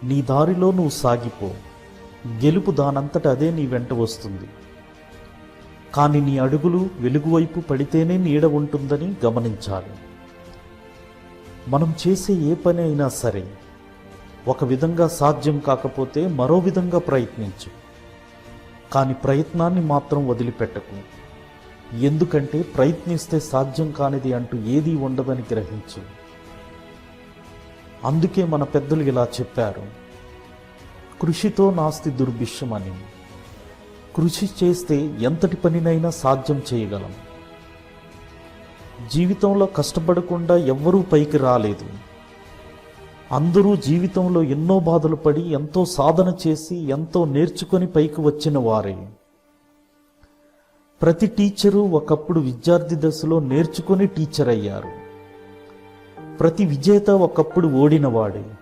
నీ దారిలో నువ్వు సాగిపో, గెలుపు దానంతట అదే నీ వెంట వస్తుంది. కానీ నీ అడుగులు వెలుగువైపు పడితేనే నీడ ఉంటుందని గమనించాలి. మనం చేసే ఏ పని అయినా సరే ఒక విధంగా సాధ్యం కాకపోతే మరో విధంగా ప్రయత్నించు. కానీ ప్రయత్నాన్ని మాత్రం వదిలిపెట్టకు. ఎందుకంటే ప్రయత్నిస్తే సాధ్యం కానిది అంటూ ఏదీ ఉండదని గ్రహించు. అందుకే మన పెద్దలు ఇలా చెప్పారు, కృషితో నాస్తి దుర్భిక్షం అని. కృషి చేస్తే ఎంతటి పనినైనా సాధ్యం చేయగలం. జీవితంలో కష్టపడకుండా ఎవ్వరూ పైకి రాలేదు. అందరూ జీవితంలో ఎన్నో బాధలు పడి ఎంతో సాధన చేసి ఎంతో నేర్చుకొని పైకి వచ్చిన వారే. ప్రతి టీచరు ఒకప్పుడు విద్యార్థి దశలో నేర్చుకొని టీచర్ అయ్యారు. ప్రతి విజేత ఒకప్పుడు ఓడినవాడే.